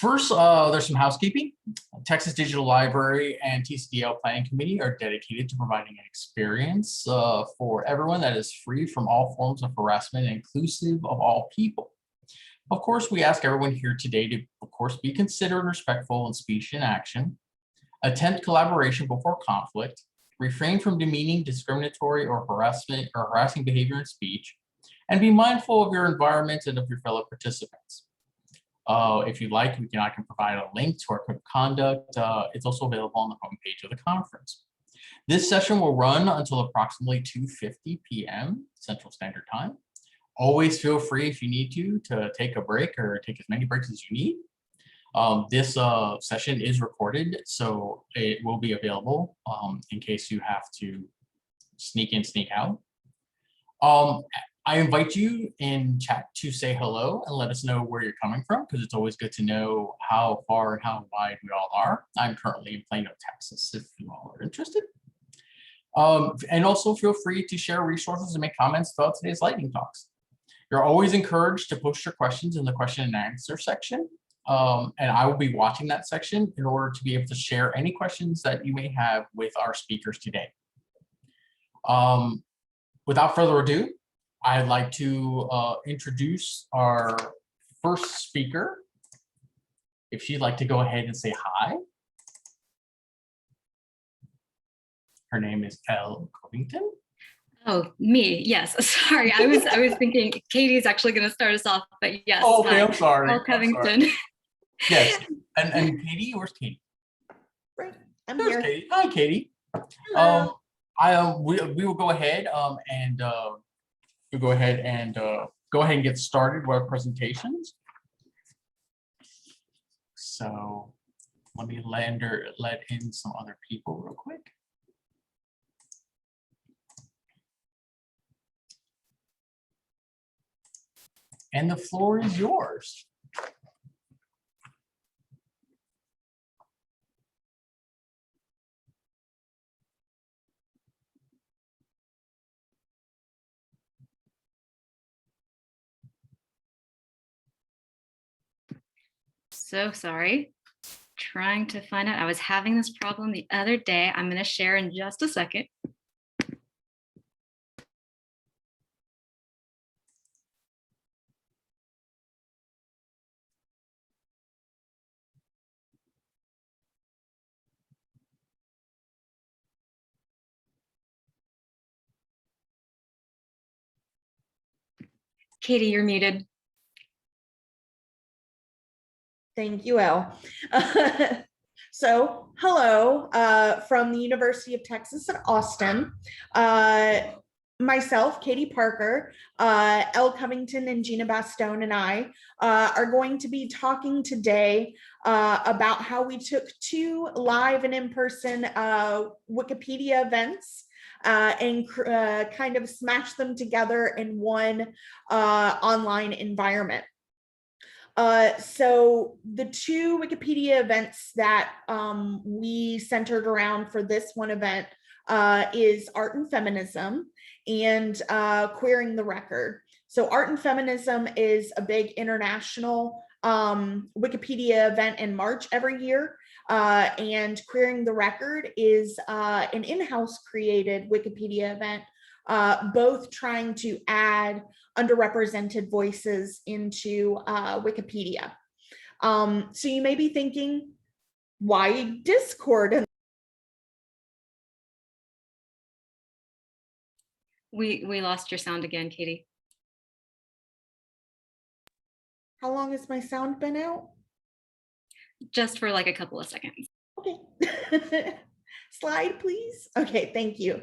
First, there's some housekeeping. Texas Digital Library and TCDL Planning Committee are dedicated to providing an experience for everyone that is free from all forms of harassment and inclusive of all people. Of course, we ask everyone here today to, of course, be considerate, respectful in speech and action, attempt collaboration before conflict, refrain from demeaning, discriminatory, or harassing behavior in speech, and be mindful of your environment and of your fellow participants. If you'd like, I can provide a link to our code of conduct. It's also available on the homepage of the conference. This session will run until approximately 2:50 p.m. Central Standard Time. Always feel free, if you need to take a break or take as many breaks as you need. This session is recorded, so it will be available in case you have to sneak in, sneak out. I invite you in chat to say hello and let us know where you're coming from, because it's always good to know how far and how wide we all are. I'm currently in Plano, Texas, if you all are interested. And also feel free to share resources and make comments throughout today's lightning talks. You're always encouraged to post your questions in the question and answer section. And I will be watching that section in order to be able to share any questions that you may have with our speakers today. Without further ado, I'd like to introduce our first speaker. If she'd like to go ahead and say hi. Her name is Elle Covington. Oh, me, yes. Sorry, I was thinking Katie's actually going to start us off, but yes. Oh, okay, I'm sorry. Elle Covington. Yes, and Katie, where's Katie? Right, I'm There's here. Katie. Hi, Katie. Hello. We will go ahead and we'll go ahead and get started with our presentations. So let me let in some other people real quick. And the floor is yours. So sorry. Trying to find out. I was having this problem the other day. I'm going to share in just a second. Katie, you're muted. Thank you, Elle. So, hello from the University of Texas at Austin. Myself, Katie Parker, Elle Covington, and Gina Bastone and I are going to be talking today about how we took 2 live and in-person Wikipedia events and kind of smashed them together in one online environment. So the 2 Wikipedia events that we centered around for this one event is Art and Feminism and Queering the Record. So Art and Feminism is a big international Wikipedia event in March every year. And Queering the Record is an in-house created Wikipedia event, both trying to add underrepresented voices into Wikipedia. So you may be thinking, why Discord? We lost your sound again, Katie. How long has my sound been out? Just for like a couple of seconds. Okay. Slide, please. Okay, thank you.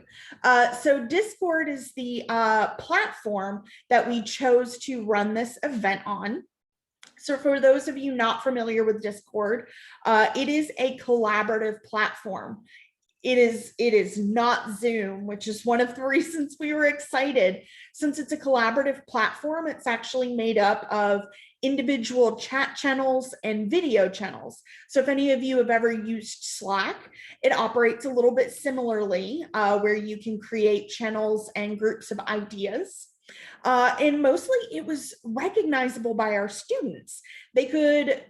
So Discord is the platform that we chose to run this event on. So for those of you not familiar with Discord, it is a collaborative platform. It is not Zoom, which is one of the reasons we were excited. Since it's a collaborative platform, it's actually made up of individual chat channels and video channels. So if any of you have ever used Slack, it operates a little bit similarly, where you can create channels and groups of ideas. And mostly it was recognizable by our students. They could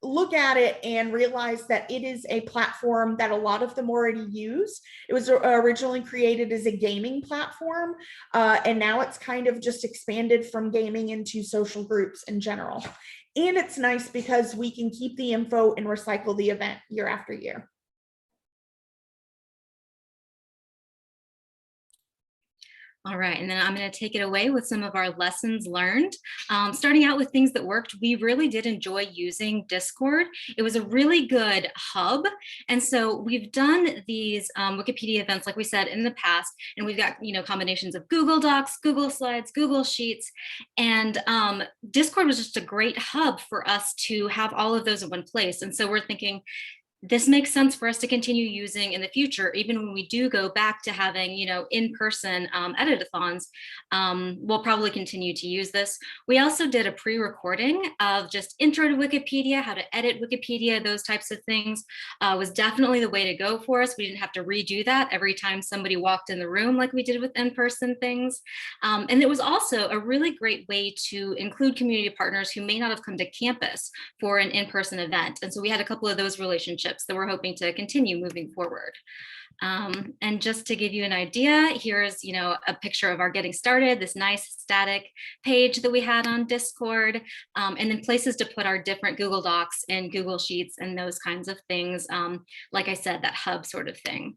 look at it and realize that it is a platform that a lot of them already use. It was originally created as a gaming platform, and now it's kind of just expanded from gaming into social groups in general. And it's nice because we can keep the info and recycle the event year after year. All right, and then I'm going to take it away with some of our lessons learned. Starting out with things that worked, we really did enjoy using Discord. It was a really good hub. And so we've done these Wikipedia events, like we said, in the past, and we've got, combinations of Google Docs, Google Slides, Google Sheets, and Discord was just a great hub for us to have all of those in one place. And so we're thinking, this makes sense for us to continue using in the future, even when we do go back to having, in-person edit-a-thons. We'll probably continue to use this. We also did a pre-recording of just intro to Wikipedia, how to edit Wikipedia, those types of things. Was definitely the way to go for us. We didn't have to redo that every time somebody walked in the room like we did with in-person things. And it was also a really great way to include community partners who may not have come to campus for an in-person event. And so we had a couple of those relationships that we're hoping to continue moving forward. And just to give you an idea, here's a picture of our getting started, this nice static page that we had on Discord, and then places to put our different Google Docs and Google Sheets and those kinds of things. Like I said, that hub sort of thing.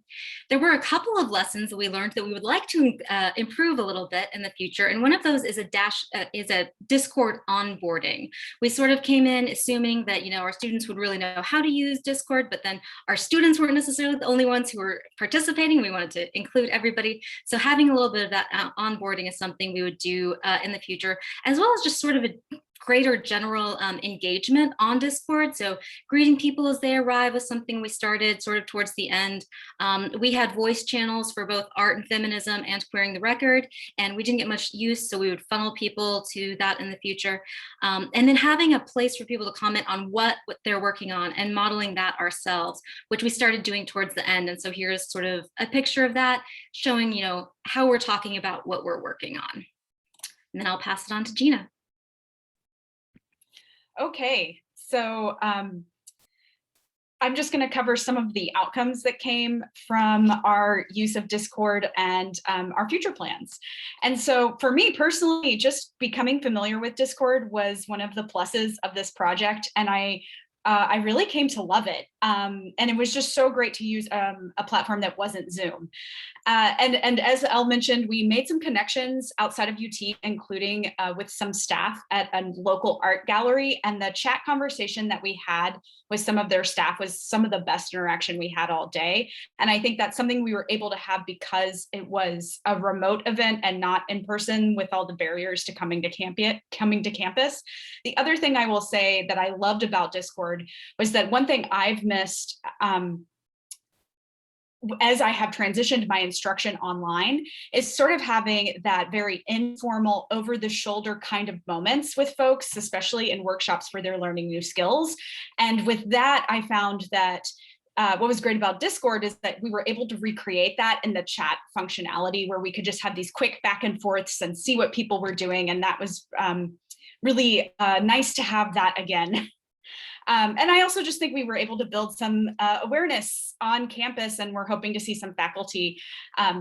There were a couple of lessons that we learned that we would like to improve a little bit in the future, and one of those is a Discord onboarding. We sort of came in assuming that our students would really know how to use Discord, but then our students weren't necessarily the only ones who were participating. We wanted to include everybody. So having a little bit of that onboarding is something we would do in the future, as well as just sort of a greater general engagement on Discord. So greeting people as they arrive was something we started sort of towards the end. We had voice channels for both art and feminism and queering the record, and we didn't get much use, so we would funnel people to that in the future. And then having a place for people to comment on what they're working on and modeling that ourselves, which we started doing towards the end. And so here's sort of a picture of that showing, how we're talking about what we're working on. And then I'll pass it on to Gina. Okay, so I'm just going to cover some of the outcomes that came from our use of Discord and our future plans. And so for me personally, just becoming familiar with Discord was one of the pluses of this project, and I really came to love it. And it was just so great to use a platform that wasn't Zoom. And as Elle mentioned, we made some connections outside of UT, including with some staff at a local art gallery. And the chat conversation that we had with some of their staff was some of the best interaction we had all day. And I think that's something we were able to have because it was a remote event and not in person with all the barriers to coming to campus. The other thing I will say that I loved about Discord was that one thing I've missed as I have transitioned my instruction online is sort of having that very informal, over the shoulder kind of moments with folks, especially in workshops where they're learning new skills. And with that, I found that what was great about Discord is that we were able to recreate that in the chat functionality, where we could just have these quick back and forths and see what people were doing. And that was really nice to have that again. And I also just think we were able to build some awareness on campus, and we're hoping to see some faculty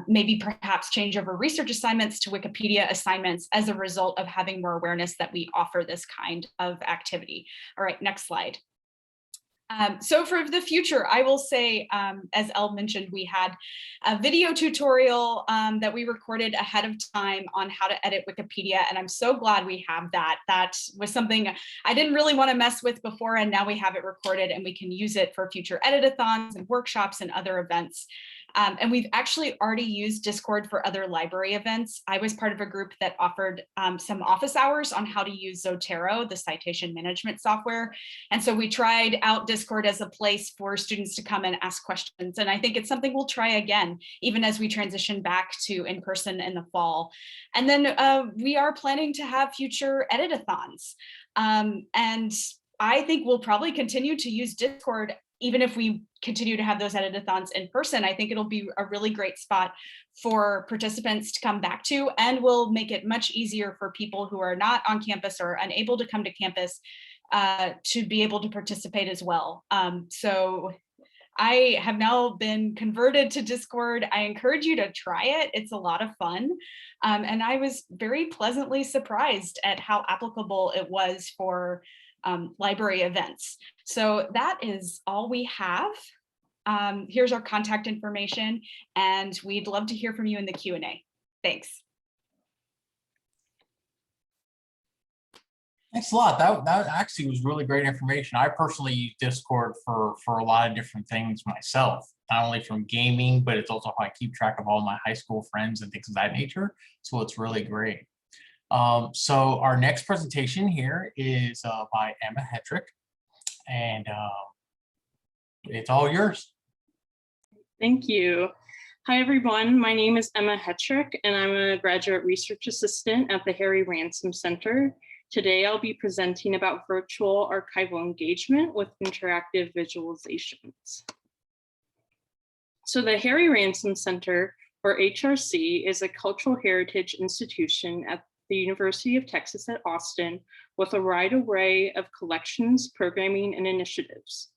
maybe perhaps change over research assignments to Wikipedia assignments as a result of having more awareness that we offer this kind of activity. All right, next slide. So for the future, I will say, as Elle mentioned, we had a video tutorial that we recorded ahead of time on how to edit Wikipedia, and I'm so glad we have that. That was something I didn't really want to mess with before, and now we have it recorded and we can use it for future edit-a-thons and workshops and other events. And we've actually already used Discord for other library events. I was part of a group that offered some office hours on how to use Zotero, the citation management software. And so we tried out Discord as a place for students to come and ask questions. And I think it's something we'll try again, even as we transition back to in-person in the fall. And then we are planning to have future edit-a-thons. And I think we'll probably continue to use Discord even if we continue to have those editathons in person, I think it'll be a really great spot for participants to come back to, and will make it much easier for people who are not on campus or unable to come to campus to be able to participate as well. So I have now been converted to Discord. I encourage you to try it. It's a lot of fun. And I was very pleasantly surprised at how applicable it was for library events. So that is all we have. Here's our contact information, and we'd love to hear from you in the Q&A. Thanks. Thanks a lot. That actually was really great information. I personally use Discord for a lot of different things myself, not only from gaming, but it's also how I keep track of all my high school friends and things of that nature. So it's really great. So our next presentation here is by Emma Hetrick, and it's all yours. Thank you. Hi, everyone. My name is Emma Hetrick, and I'm a graduate research assistant at the Harry Ransom Center. Today, I'll be presenting about virtual archival engagement with interactive visualizations. So the Harry Ransom Center, or HRC, is a cultural heritage institution at the University of Texas at Austin with a wide array of collections, programming, and initiatives.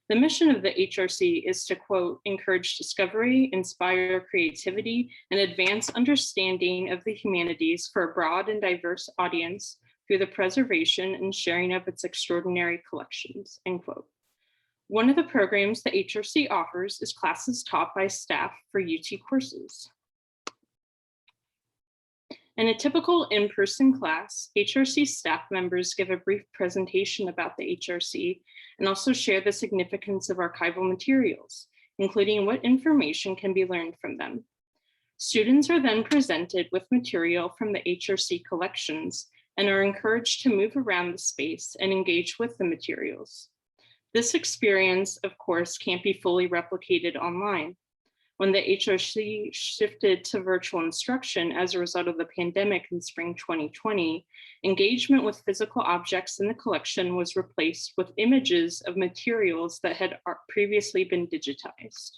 The mission of the HRC is to, quote, encourage discovery, inspire creativity, and advance understanding of the humanities for a broad and diverse audience through the preservation and sharing of its extraordinary collections, end quote. One of the programs the HRC offers is classes taught by staff for UT courses. In a typical in-person class, HRC staff members give a brief presentation about the HRC and also share the significance of archival materials, including what information can be learned from them. Students are then presented with material from the HRC collections and are encouraged to move around the space and engage with the materials. This experience, of course, can't be fully replicated online. When the HRC shifted to virtual instruction as a result of the pandemic in spring 2020, engagement with physical objects in the collection was replaced with images of materials that had previously been digitized.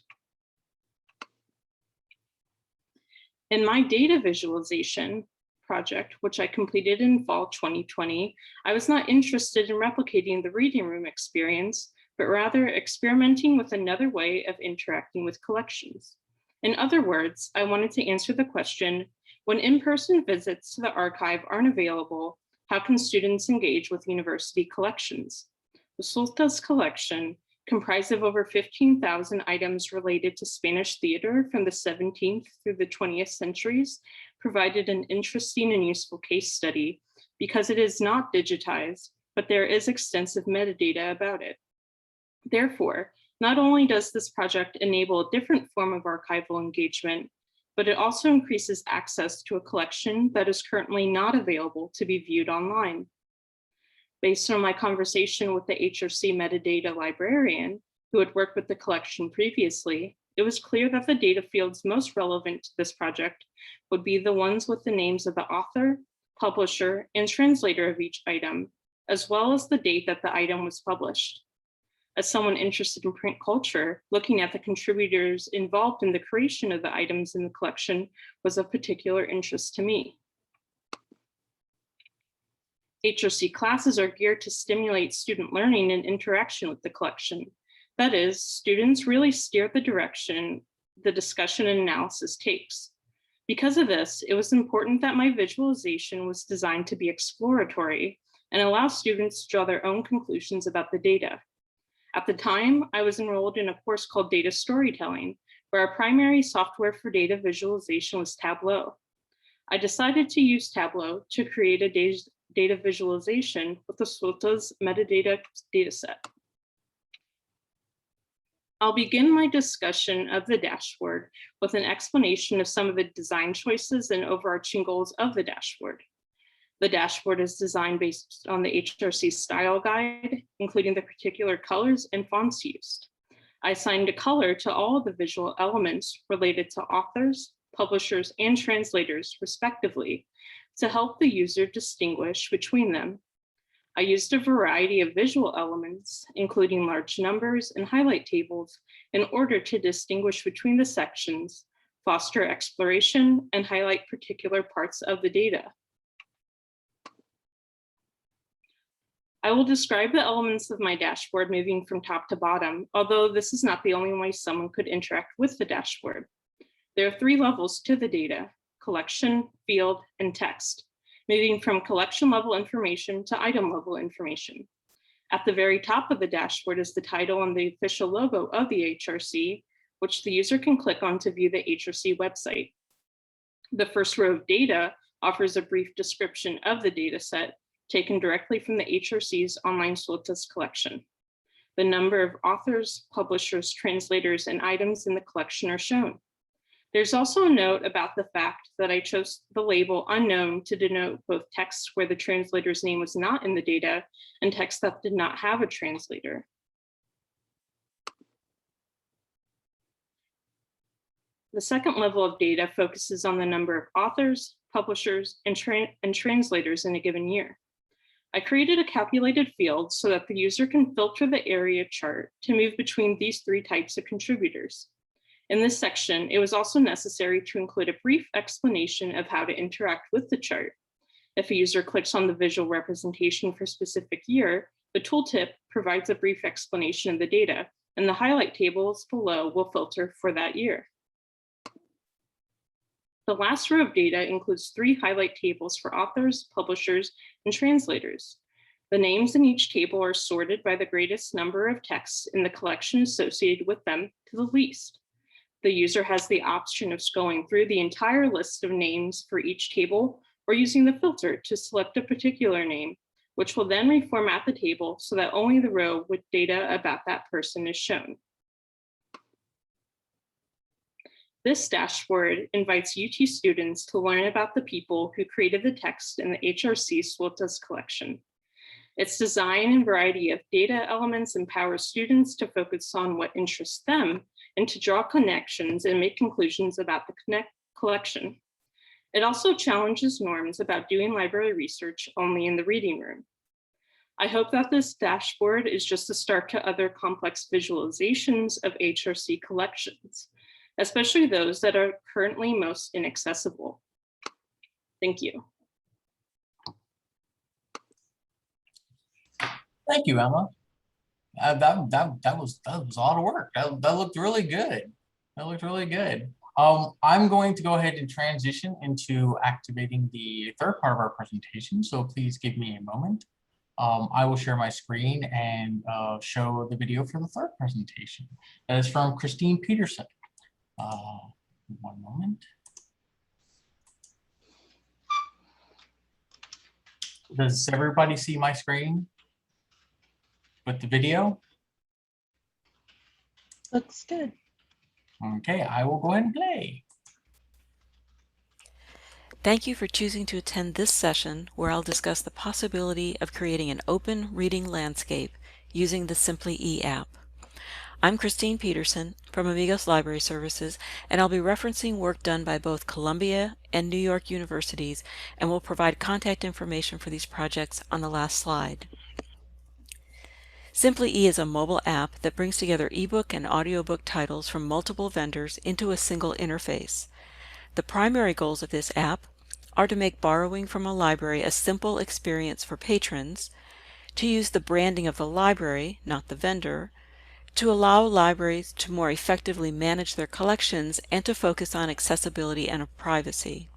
In my data visualization project, which I completed in fall 2020, I was not interested in replicating the reading room experience, but rather experimenting with another way of interacting with collections. In other words, I wanted to answer the question, when in-person visits to the archive aren't available, how can students engage with university collections? The Sultas collection, comprised of over 15,000 items related to Spanish theater from the 17th through the 20th centuries, provided an interesting and useful case study because it is not digitized, but there is extensive metadata about it. Therefore, not only does this project enable a different form of archival engagement, but it also increases access to a collection that is currently not available to be viewed online. Based on my conversation with the HRC metadata librarian, who had worked with the collection previously, it was clear that the data fields most relevant to this project would be the ones with the names of the author, publisher, and translator of each item, as well as the date that the item was published. As someone interested in print culture, looking at the contributors involved in the creation of the items in the collection was of particular interest to me. HRC classes are geared to stimulate student learning and interaction with the collection. That is, students really steer the direction the discussion and analysis takes. Because of this, it was important that my visualization was designed to be exploratory and allow students to draw their own conclusions about the data. At the time, I was enrolled in a course called Data Storytelling, where our primary software for data visualization was Tableau. I decided to use Tableau to create a data visualization with the Sultas metadata dataset. I'll begin my discussion of the dashboard with an explanation of some of the design choices and overarching goals of the dashboard. The dashboard is designed based on the HRC style guide, including the particular colors and fonts used. I assigned a color to all of the visual elements related to authors, publishers, and translators, respectively, to help the user distinguish between them. I used a variety of visual elements, including large numbers and highlight tables, in order to distinguish between the sections, foster exploration, and highlight particular parts of the data. I will describe the elements of my dashboard moving from top to bottom, although this is not the only way someone could interact with the dashboard. There are 3 levels to the data: collection, field, and text, moving from collection level information to item level information. At the very top of the dashboard is the title and the official logo of the HRC, which the user can click on to view the HRC website. The first row of data offers a brief description of the data set taken directly from the HRC's online SWOTUS collection. The number of authors, publishers, translators, and items in the collection are shown. There's also a note about the fact that I chose the label unknown to denote both text where the translator's name was not in the data and text that did not have a translator. The second level of data focuses on the number of authors, publishers, and translators in a given year. I created a calculated field so that the user can filter the area chart to move between these 3 types of contributors. In this section, it was also necessary to include a brief explanation of how to interact with the chart. If a user clicks on the visual representation for a specific year, the tooltip provides a brief explanation of the data, and the highlight tables below will filter for that year. The last row of data includes 3 highlight tables for authors, publishers, and translators. The names in each table are sorted by the greatest number of texts in the collection associated with them to the least. The user has the option of scrolling through the entire list of names for each table or using the filter to select a particular name, which will then reformat the table so that only the row with data about that person is shown. This dashboard invites UT students to learn about the people who created the text in the HRC SWOTUS collection. Its design and variety of data elements empower students to focus on what interests them and to draw connections and make conclusions about the collection. It also challenges norms about doing library research only in the reading room. I hope that this dashboard is just a start to other complex visualizations of HRC collections, especially those that are currently most inaccessible. Thank you. Thank you, Emma. That was a lot of work. That looked really good. That looked really good. I'm going to go ahead and transition into activating the 3rd part of our presentation. So please give me a moment. I will share my screen and show the video for the 3rd presentation. That is from Christine Peterson. One moment. Does everybody see my screen with the video? Looks good. Okay, I will go ahead and play. Thank you for choosing to attend this session where I'll discuss the possibility of creating an open reading landscape using the SimplyE app. I'm Christine Peterson from Amigos Library Services, and I'll be referencing work done by both Columbia and New York universities, and will provide contact information for these projects on the last slide. SimplyE is a mobile app that brings together ebook and audiobook titles from multiple vendors into a single interface. The primary goals of this app are to make borrowing from a library a simple experience for patrons, to use the branding of the library, not the vendor, to allow libraries to more effectively manage their collections, and to focus on accessibility and privacy.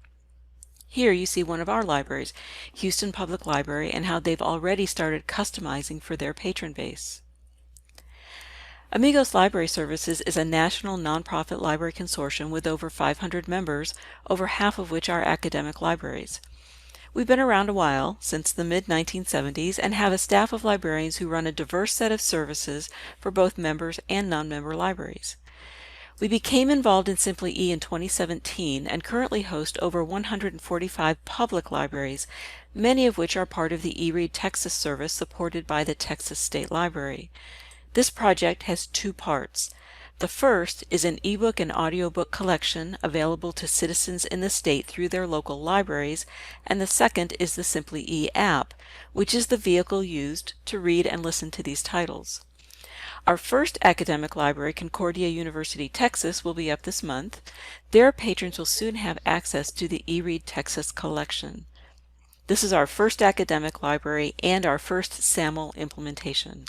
Here you see one of our libraries, Houston Public Library, and how they've already started customizing for their patron base. Amigos Library Services is a national nonprofit library consortium with over 500 members, over half of which are academic libraries. We've been around a while, since the mid-1970s, and have a staff of librarians who run a diverse set of services for both members and non-member libraries. We became involved in SimplyE in 2017 and currently host over 145 public libraries, many of which are part of the eRead Texas service supported by the Texas State Library. This project has 2 parts. The first is an ebook and audiobook collection available to citizens in the state through their local libraries, and the second is the SimplyE app, which is the vehicle used to read and listen to these titles. Our first academic library, Concordia University, Texas, will be up this month. Their patrons will soon have access to the eRead Texas collection. This is our first academic library and our first Saml implementation.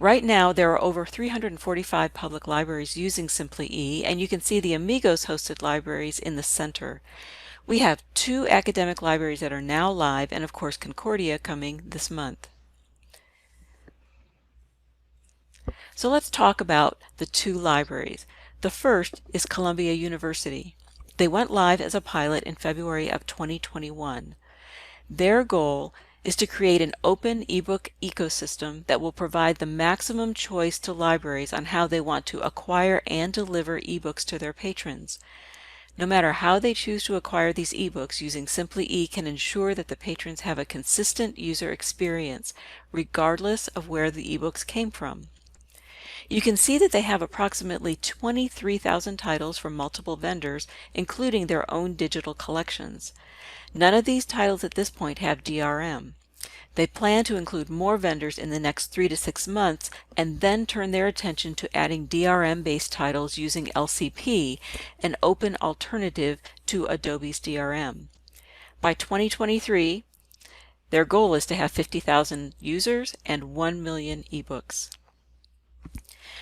Right now, there are over 345 public libraries using SimplyE, and you can see the Amigos hosted libraries in the center. We have 2 academic libraries that are now live, and of course Concordia coming this month. So let's talk about the 2 libraries. The first is Columbia University. They went live as a pilot in February of 2021. Their goal is to create an open ebook ecosystem that will provide the maximum choice to libraries on how they want to acquire and deliver ebooks to their patrons. No matter how they choose to acquire these ebooks, using SimplyE can ensure that the patrons have a consistent user experience, regardless of where the ebooks came from. You can see that they have approximately 23,000 titles from multiple vendors, including their own digital collections. None of these titles at this point have DRM. They plan to include more vendors in the next 3 to 6 months and then turn their attention to adding DRM-based titles using LCP, an open alternative to Adobe's DRM. By 2023, their goal is to have 50,000 users and 1 million ebooks.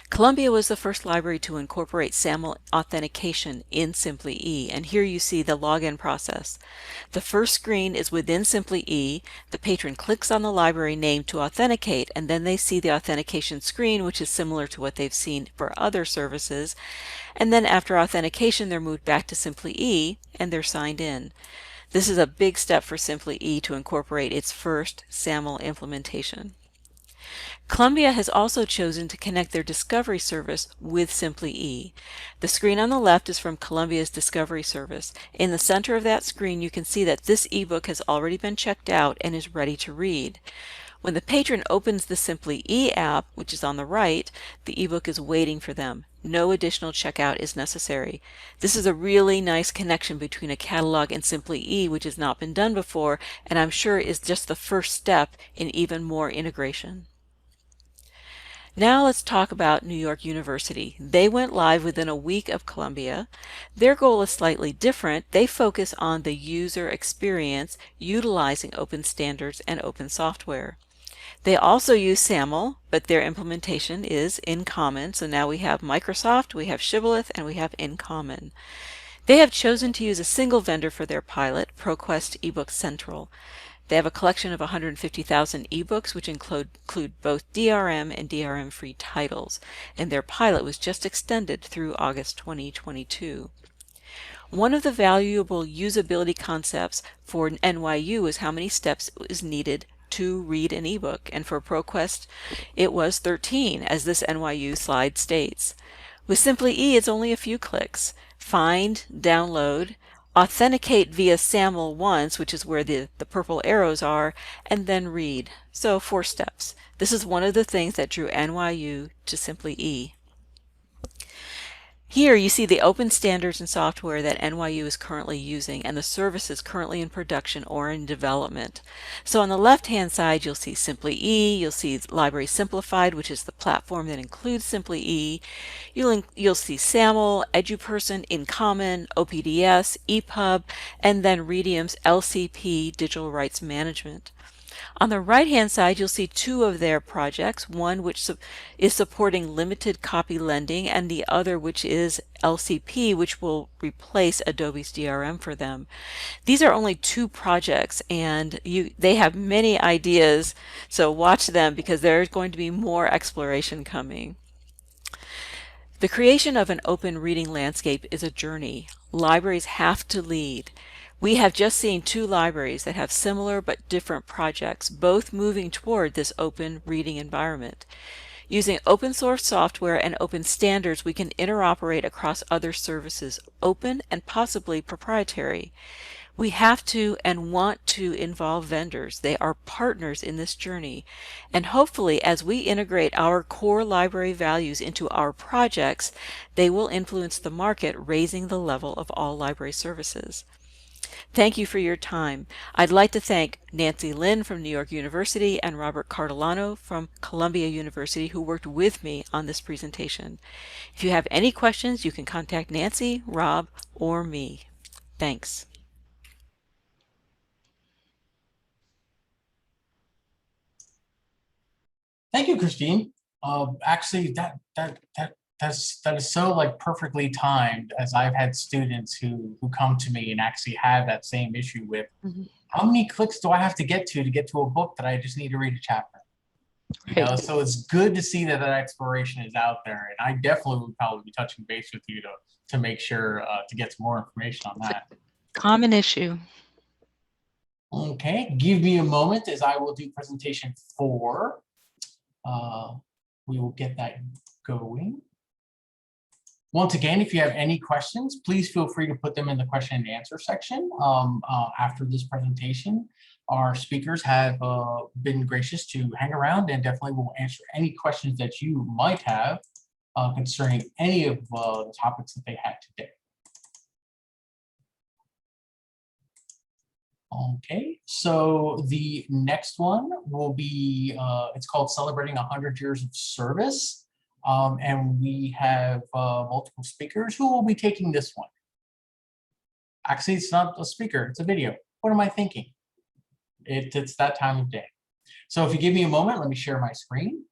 Columbia was the first library to incorporate Saml Authentication in SimplyE, and here you see the login process. The first screen is within SimplyE. The patron clicks on the library name to authenticate, and then they see the authentication screen, which is similar to what they've seen for other services. And then after authentication, they're moved back to SimplyE, and they're signed in. This is a big step for SimplyE to incorporate its first Saml implementation. Columbia has also chosen to connect their Discovery service with SimplyE. The screen on the left is from Columbia's Discovery service. In the center of that screen, you can see that this ebook has already been checked out and is ready to read. When the patron opens the SimplyE app, which is on the right, the ebook is waiting for them. No additional checkout is necessary. This is a really nice connection between a catalog and SimplyE, which has not been done before, and I'm sure is just the first step in even more integration. Now let's talk about New York University. They went live within a week of Columbia. Their goal is slightly different. They focus on the user experience utilizing open standards and open software. They also use Saml, but their implementation is in common. So now we have Microsoft, we have Shibboleth, and we have in common. They have chosen to use a single vendor for their pilot, ProQuest eBook Central. They have a collection of 150,000 ebooks, which include both DRM and DRM-free titles, and their pilot was just extended through August 2022. One of the valuable usability concepts for NYU is how many steps is needed to read an ebook, and for ProQuest it was 13, as this NYU slide states. With SimplyE, it's only a few clicks. Find, download, authenticate via Saml once, which is where the purple arrows are, and then read. So 4 steps. This is one of the things that drew NYU to SimplyE. Here you see the open standards and software that NYU is currently using and the services currently in production or in development. So on the left-hand side, you'll see SimplyE, you'll see Library Simplified, which is the platform that includes SimplyE. You'll see Saml, EduPerson, In Common, OPDS, EPUB, and then Redium's LCP, Digital Rights Management. On the right-hand side, you'll see 2 of their projects, one which is supporting limited copy lending, and the other which is LCP, which will replace Adobe's DRM for them. These are only 2 projects, and they have many ideas, so watch them because there's going to be more exploration coming. The creation of an open reading landscape is a journey. Libraries have to lead. We have just seen 2 libraries that have similar but different projects, both moving toward this open reading environment. Using open source software and open standards, we can interoperate across other services, open and possibly proprietary. We have to and want to involve vendors. They are partners in this journey. And hopefully, as we integrate our core library values into our projects, they will influence the market, raising the level of all library services. Thank you for your time. I'd like to thank Nancy Lynn from New York University and Robert Cardellano from Columbia University, who worked with me on this presentation. If you have any questions, you can contact Nancy, Rob, or me. Thanks. Thank you, Christine. Actually, that is so like perfectly timed, as I've had students who come to me and actually have that same issue with how many clicks do I have to get to a book that I just need to read a chapter. You know, so it's good to see that exploration is out there, and I definitely would probably be touching base with you to make sure to get some more information on that. Common issue. Okay, give me a moment as I will do presentation 4. We will get that going. Once again, if you have any questions, please feel free to put them in the question and answer section after this presentation. Our speakers have been gracious to hang around and definitely will answer any questions that you might have concerning any of the topics that they had today. Okay, so the next one will be, it's called Celebrating 100 Years of Service. And we have multiple speakers who will be taking this one. Actually, it's not a speaker, it's a video. What am I thinking? It's that time of day. So if you give me a moment, let me share my screen.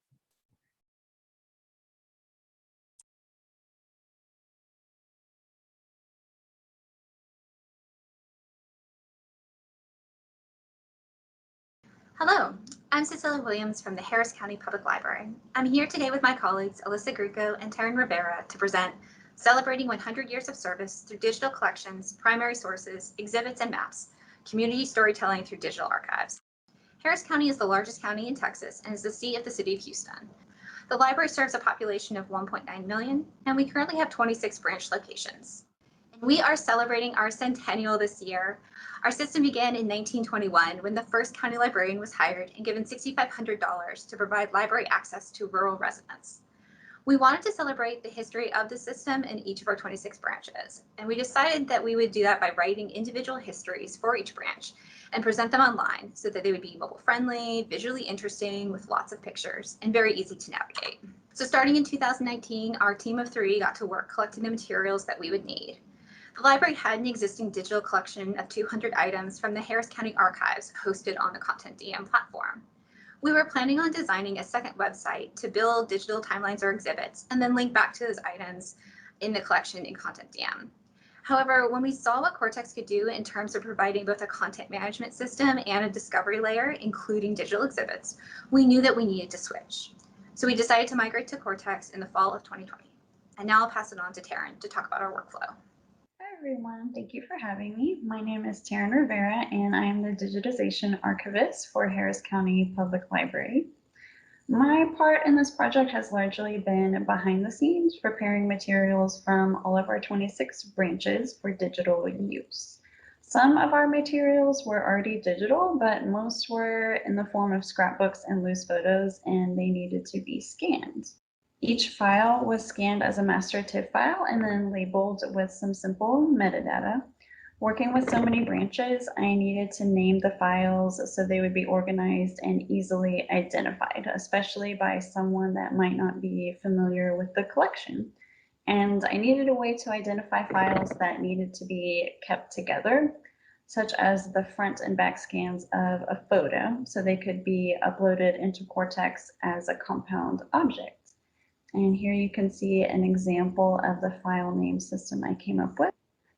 Hello, I'm Cecilia Williams from the Harris County Public Library. I'm here today with my colleagues Alyssa Gruco and Taryn Rivera to present Celebrating 100 Years of Service Through Digital Collections, Primary Sources, Exhibits, and Maps, Community Storytelling Through Digital Archives. Harris County is the largest county in Texas and is the seat of the city of Houston. The library serves a population of 1.9 million, and we currently have 26 branch locations. And we are celebrating our centennial this year. Our system began in 1921 when the first county librarian was hired and given $6,500 to provide library access to rural residents. We wanted to celebrate the history of the system in each of our 26 branches, and we decided that we would do that by writing individual histories for each branch and present them online so that they would be mobile friendly, visually interesting with lots of pictures, and very easy to navigate. So starting in 2019, our team of 3 got to work collecting the materials that we would need. The library had an existing digital collection of 200 items from the Harris County Archives hosted on the Content DM platform. We were planning on designing a second website to build digital timelines or exhibits and then link back to those items in the collection in Content DM. However, when we saw what Quartex could do in terms of providing both a content management system and a discovery layer, including digital exhibits, we knew that we needed to switch. So we decided to migrate to Quartex in the fall of 2020. And now I'll pass it on to Taryn to talk about our workflow. Hi everyone, thank you for having me. My name is Taryn Rivera and I am the digitization archivist for Harris County Public Library. My part in this project has largely been behind the scenes, preparing materials from all of our 26 branches for digital use. Some of our materials were already digital, but most were in the form of scrapbooks and loose photos, and they needed to be scanned. Each file was scanned as a master TIFF file and then labeled with some simple metadata. Working with so many branches, I needed to name the files so they would be organized and easily identified, especially by someone that might not be familiar with the collection. And I needed a way to identify files that needed to be kept together, such as the front and back scans of a photo, so they could be uploaded into Quartex as a compound object. And here you can see an example of the file name system I came up with.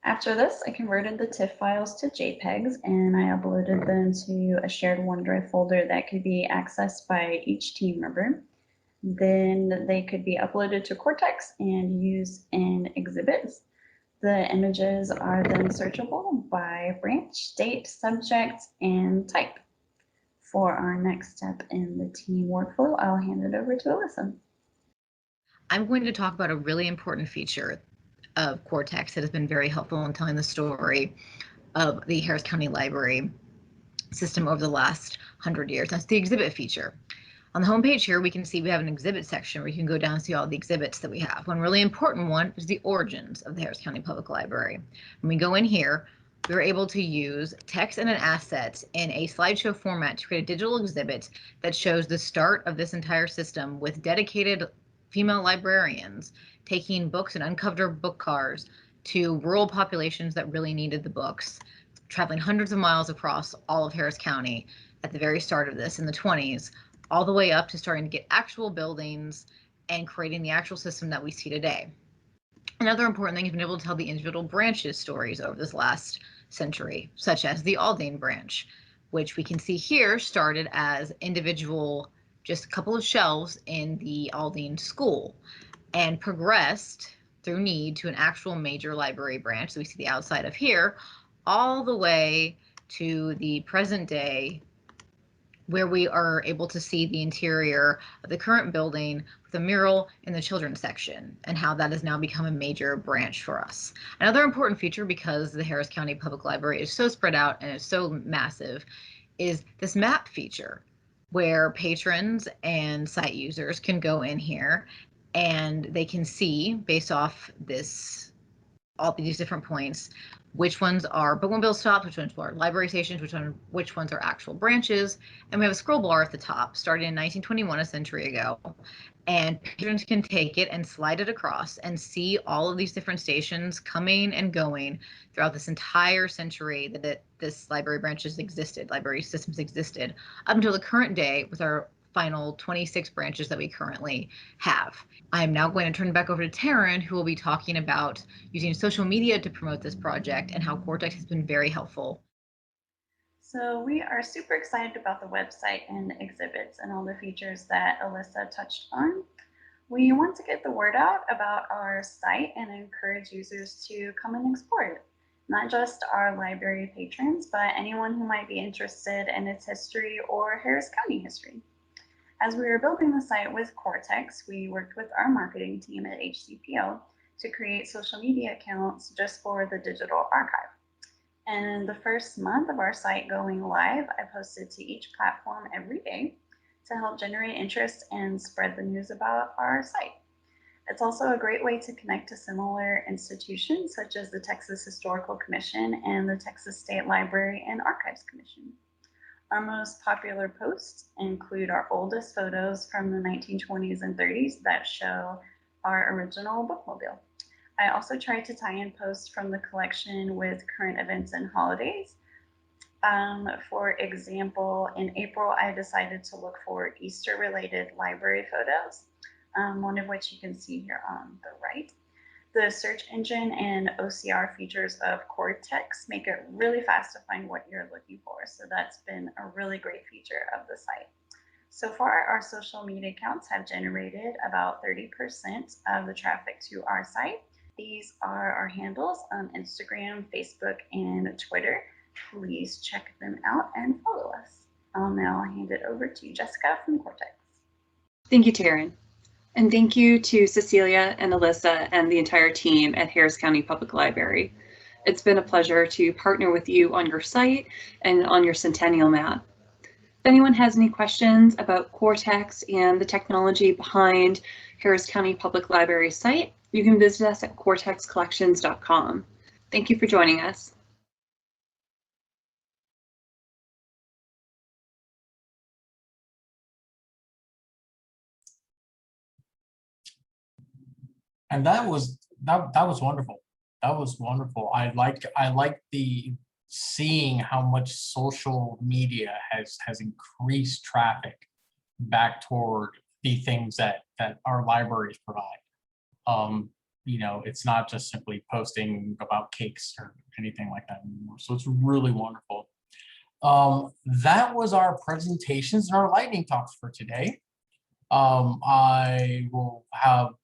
After this, I converted the TIFF files to JPEGs and I uploaded them to a shared OneDrive folder that could be accessed by each team member. Then they could be uploaded to Quartex and used in exhibits. The images are then searchable by branch, date, subject, and type. For our next step in the team workflow, I'll hand it over to Alyssa. I'm going to talk about a really important feature of Quartex that has been very helpful in telling the story of the Harris County Library system over the last 100 years. That's the exhibit feature. On the homepage here, we can see we have an exhibit section where you can go down and see all the exhibits that we have. One really important one is the origins of the Harris County Public Library. When we go in here, we were able to use text and an asset in a slideshow format to create a digital exhibit that shows the start of this entire system with dedicated female librarians taking books and uncovered book cars to rural populations that really needed the books, traveling hundreds of miles across all of Harris County at the very start of this in the 20s, all the way up to starting to get actual buildings and creating the actual system that we see today. Another important thing is being able to tell the individual branches stories over this last century, such as the Aldine branch, which we can see here started as individual, just a couple of shelves in the Aldine school, and progressed through need to an actual major library branch. So we see the outside of here, all the way to the present day, where we are able to see the interior of the current building with a mural in the children's section and how that has now become a major branch for us. Another important feature, because the Harris County Public Library is so spread out and is so massive, is this map feature where patrons and site users can go in here and they can see, based off this, all these different points, which ones are bookmobile stops, which ones are library stations, which ones are actual branches. And we have a scroll bar at the top, started in 1921, a century ago. And patrons can take it and slide it across and see all of these different stations coming and going throughout this entire century that this library branches existed, library systems existed, up until the current day with our final 26 branches that we currently have. I'm now going to turn it back over to Taryn, who will be talking about using social media to promote this project and how Quartex has been very helpful. So we are super excited about the website and exhibits and all the features that Alyssa touched on. We want to get the word out about our site and encourage users to come and explore it. Not just our library patrons, but anyone who might be interested in its history or Harris County history. As we were building the site with Quartex, we worked with our marketing team at HCPL to create social media accounts just for the digital archive. And in the first month of our site going live, I posted to each platform every day to help generate interest and spread the news about our site. It's also a great way to connect to similar institutions such as the Texas Historical Commission and the Texas State Library and Archives Commission. Our most popular posts include our oldest photos from the 1920s and 30s that show our original bookmobile. I also tried to tie in posts from the collection with current events and holidays. For example, in April, I decided to look for Easter-related library photos, one of which you can see here on the right. The search engine and OCR features of Quartex make it really fast to find what you're looking for. So that's been a really great feature of the site. So far, our social media accounts have generated about 30% of the traffic to our site. These are our handles on Instagram, Facebook, and Twitter. Please check them out and follow us. I'll now hand it over to Jessica from Quartex. Thank you, Taryn. And thank you to Cecilia and Alyssa and the entire team at Harris County Public Library. It's been a pleasure to partner with you on your site and on your centennial map. If anyone has any questions about Quartex and the technology behind Harris County Public Library site, you can visit us at quartexcollections.com. Thank you for joining us. And that was wonderful. That was wonderful. I like the seeing how much social media has increased traffic back toward the things that our libraries provide. You know, it's not just simply posting about cakes or anything like that anymore. So it's really wonderful. That was our presentations and our lightning talks for today. I will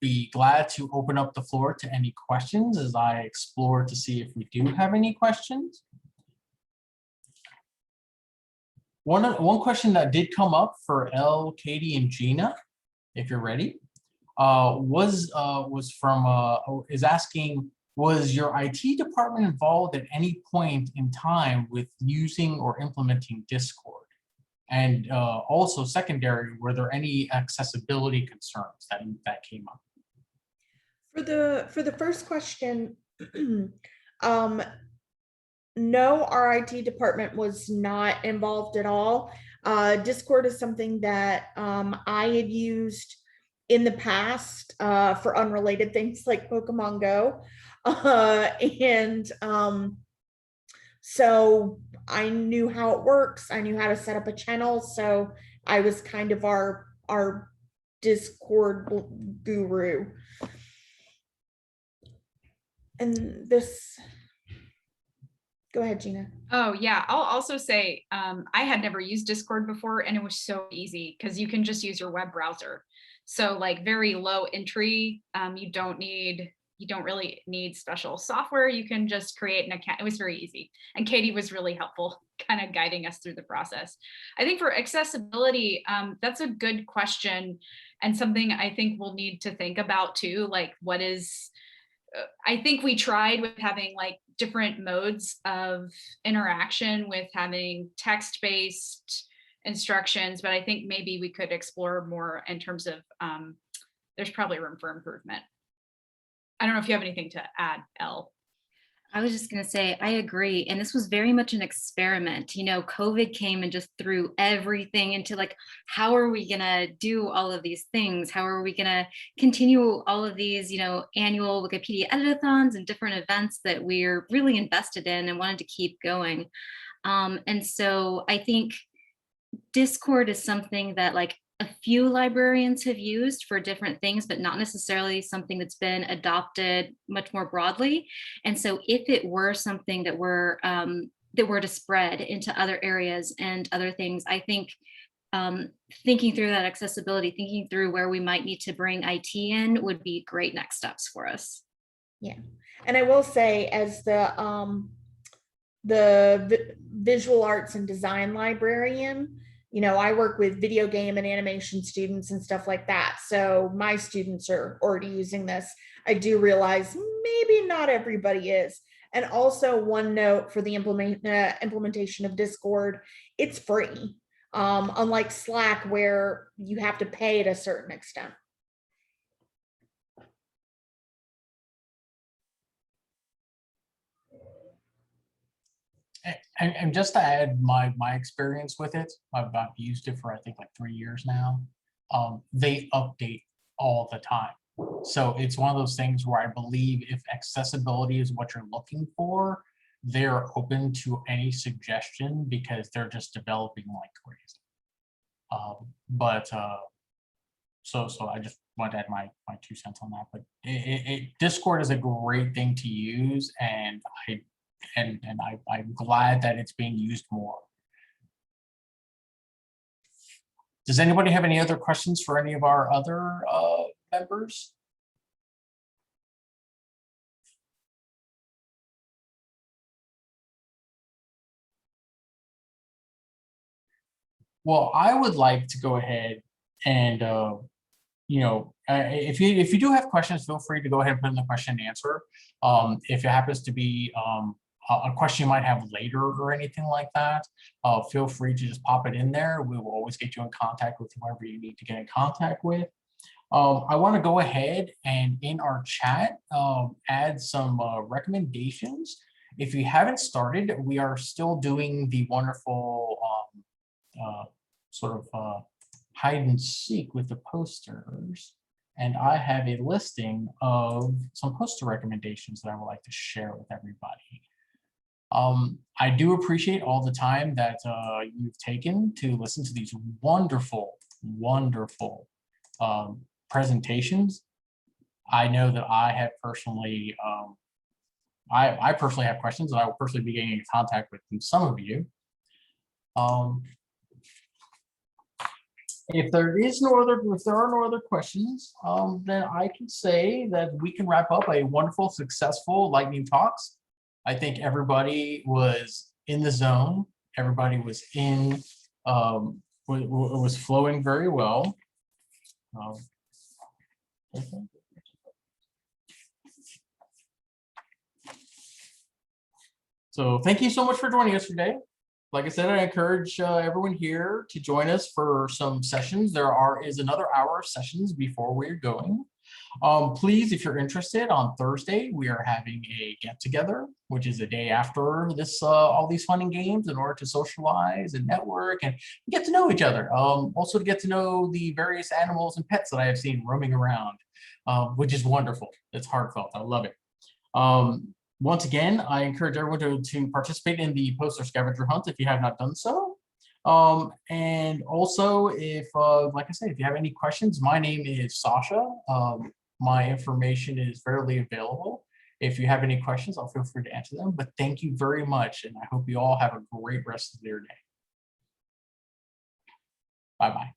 be glad to open up the floor to any questions as I explore to see if we do have any questions. One question that did come up for Elle, Katie, and Gina, if you're ready, was from is asking Was your IT department involved at any point in time with using or implementing Discord? And also secondary, were there any accessibility concerns that came up? For the first question, no, our IT department was not involved at all. Discord is something that I had used in the past for unrelated things like Pokemon Go. So I knew how it works. I knew how to set up a channel. So I was kind of our Discord guru. And this, go ahead, Gina. Oh yeah, I'll also say I had never used Discord before, and it was so easy because you can just use your web browser. So like very low entry. You don't really need special software. You can just create an account. It was very easy. And Katie was really helpful kind of guiding us through the process. I think for accessibility, that's a good question and something I think we'll need to think about too. Like what is, I think we tried with having like different modes of interaction with having text-based instructions, but I think maybe we could explore more in terms of, there's probably room for improvement. I don't know if you have anything to add, Elle. I was just going to say, I agree. And this was very much an experiment. You know, COVID came and just threw everything into like, how are we going to do all of these things? How are we going to continue all of these, you know, annual Wikipedia editathons and different events that we're really invested in and wanted to keep going. And so I think Discord is something that like a few librarians have used for different things, but not necessarily something that's been adopted much more broadly. And so if it were something that were to spread into other areas and other things, I think thinking through that accessibility, thinking through where we might need to bring IT in would be great next steps for us. Yeah, and I will say, as the visual arts and design librarian, you know, I work with video game and animation students and stuff like that. So my students are already using this. I do realize maybe not everybody is. And also one note for the implementation of Discord, it's free. Unlike Slack, where you have to pay at a certain extent. And just to add my experience with it, I've used it for I think like 3 years now. They update all the time. So it's one of those things where I believe if accessibility is what you're looking for, they're open to any suggestion because they're just developing like crazy. So I just want to add my 2 cents on that. But Discord is a great thing to use, and I'm glad that it's being used more. Does anybody have any other questions for any of our other members? Well, I would like to go ahead and, you know, if you do have questions, feel free to go ahead and put in the question and answer. If it happens to be a question you might have later or anything like that, feel free to just pop it in there. We will always get you in contact with whoever you need to get in contact with. I want to go ahead and in our chat add some recommendations. If you haven't started, we are still doing the wonderful sort of hide and seek with the posters. And I have a listing of some poster recommendations that I would like to share with everybody. I do appreciate all the time that you've taken to listen to these wonderful, wonderful presentations. I know that I have personally, I personally have questions that I will personally be getting in contact with some of you. If there are no other questions, then I can say that we can wrap up a wonderful, successful lightning talks. I think everybody was in the zone. Everybody was in, was flowing very well. So thank you so much for joining us today. Like I said, I encourage everyone here to join us for some sessions. There is another hour of sessions before we're going. Please, if you're interested, on Thursday, we are having a get together, which is the day after this, all these fun and games, in order to socialize and network and get to know each other. Also to get to know the various animals and pets that I have seen roaming around, which is wonderful. It's heartfelt. I love it. Once again, I encourage everyone to participate in the poster scavenger hunt if you have not done so. And also, if like I said, if you have any questions, my name is Sasha. My information is readily available. If you have any questions, I'll feel free to answer them. But thank you very much, and I hope you all have a great rest of your day. Bye-bye.